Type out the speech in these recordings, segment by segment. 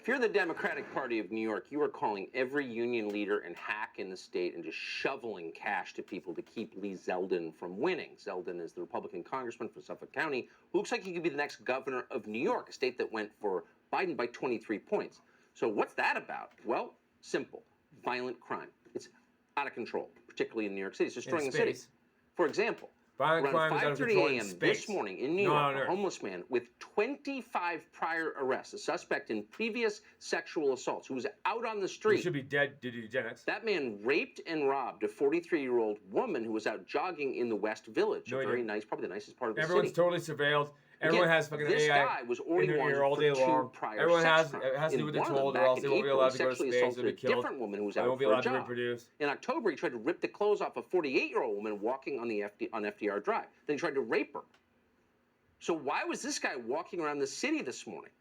you're the Democratic Party of New York, you are calling every union leader and hack in the state and just shoveling cash to people to keep Lee Zeldin from winning. Zeldin is the Republican congressman from Suffolk County who looks like he could be the next governor of New York, a state that went for Biden by 23 points. So what's that about? Well, simple. Violent crime. It's out of control, particularly in New York City. It's destroying the city. For example, violent around crime is out of 5:30 control in a.m. space. this morning in New York, a homeless man with 25 prior arrests, a suspect in previous sexual assaults, who was out on the street. He should be dead due to eugenics. That man raped and robbed a 43-year-old woman who was out jogging in the West Village, a very nice, probably the nicest part of the city. Everyone's totally surveilled. Everyone has fucking this AI guy was already in wanted all for day 2 long. prior Everyone sex has to do what they're told, or else they won't be allowed to go to space. They'll be killed. Different woman who was They out won't be for a allowed to job. reproduce. In October, he tried to rip the clothes off a 48-year-old woman walking on the FDR Drive. Then he tried to rape her. So why was this guy walking around the city this morning?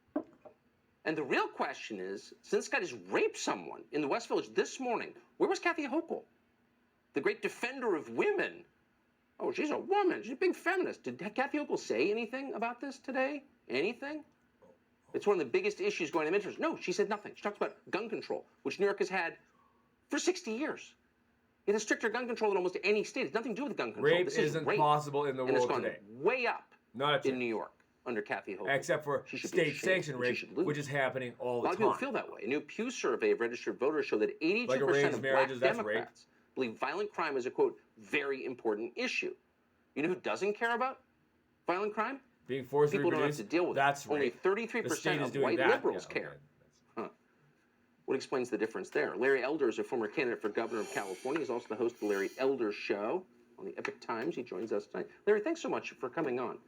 And the real question is, since this guy just raped someone in the West Village this morning, where was Kathy Hochul, the great defender of women? Oh, she's a woman. She's a big feminist. Did Kathy Hochul say anything about this today? Anything? It's one of the biggest issues going to midterms. No, she said nothing. She talked about gun control, which New York has had for 60 years. It has stricter gun control than almost any state. It's nothing to do with gun control. Rape isn't possible in the world today. Way up Not in New York under Kathy Hochul. Except for state-sanctioned rape, which is happening all the time. A lot of people feel that way. A new Pew survey of registered voters showed that 82% of black Democrats believe violent crime is a, quote, very important issue. You know who doesn't care about violent crime? Being forced People to reproduce, don't have to deal with that's it. Only 33% of white liberals care. Huh. What explains the difference there? Larry Elder is a former candidate for governor of California. He's also the host of the Larry Elder Show on the Epic Times. He joins us tonight. Larry, thanks so much for coming on.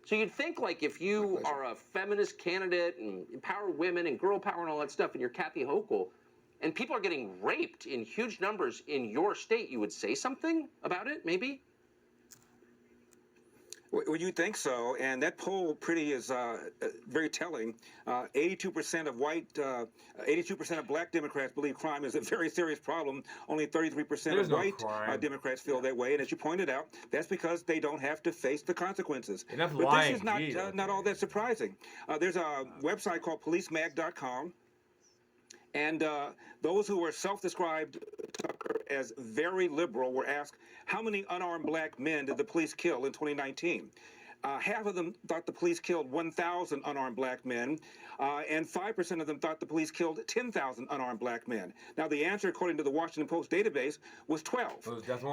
So you'd think, like, if you are a feminist candidate and empower women and girl power and all that stuff, and you're Kathy Hochul, and people are getting raped in huge numbers in your state, you would say something about it, maybe? Well, you think so, and that poll is very telling. 82% of 82% of black Democrats believe crime is a very serious problem. Only 33% of white Democrats feel that way, and as you pointed out, that's because they don't have to face the consequences. But this is not all that surprising. There's a website called policemag.com. And those who were self-described as very liberal were asked, how many unarmed black men did the police kill in 2019? Half of them thought the police killed 1,000 unarmed black men, and 5% of them thought the police killed 10,000 unarmed black men. Now, the answer, according to the Washington Post database, was 12.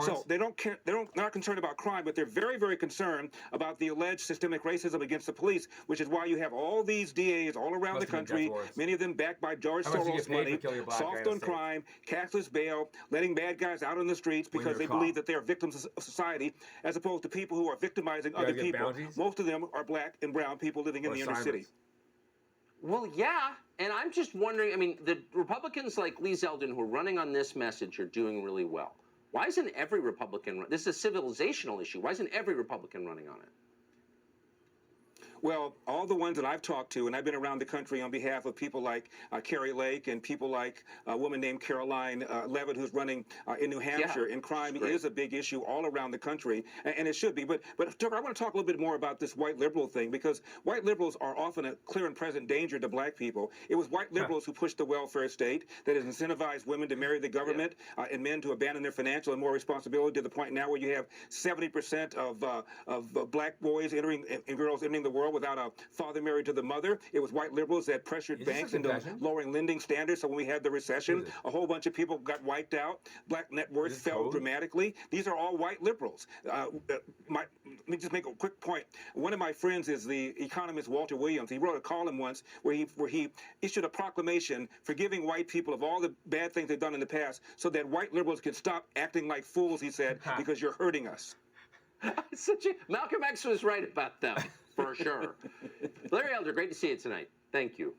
So they don't care. They're not concerned about crime, but they're very, very concerned about the alleged systemic racism against the police, which is why you have all these DAs all around the country, many of them backed by George Soros' money, soft on crime, cashless bail, letting bad guys out on the streets because they believe that they are victims of society, as opposed to people who are victimizing other people. Most of them are black and brown people living in the inner city. Well, yeah, and I'm just wondering, I mean, the Republicans like Lee Zeldin who are running on this message are doing really well. Why isn't every Republican, this is a civilizational issue, why isn't every Republican running on it? Well, all the ones that I've talked to, and I've been around the country on behalf of people like Carrie Lake and people like a woman named Caroline Levitt, who's running in New Hampshire, and crime is a big issue all around the country, and it should be. But Tucker, I want to talk a little bit more about this white liberal thing, because white liberals are often a clear and present danger to black people. It was white liberals who pushed the welfare state that has incentivized women to marry the government and men to abandon their financial and moral responsibility, to the point now where you have 70% of black boys and girls entering the world without a father married to the mother. It was white liberals that pressured banks into lowering lending standards. So when we had the recession, a whole bunch of people got wiped out. Black net worth fell dramatically. These are all white liberals. Let me just make a quick point. One of my friends is the economist Walter Williams. He wrote a column once where he issued a proclamation forgiving white people of all the bad things they've done in the past, so that white liberals could stop acting like fools, he said, because you're hurting us. Malcolm X was right about them, for sure. Larry Elder, great to see you tonight. Thank you.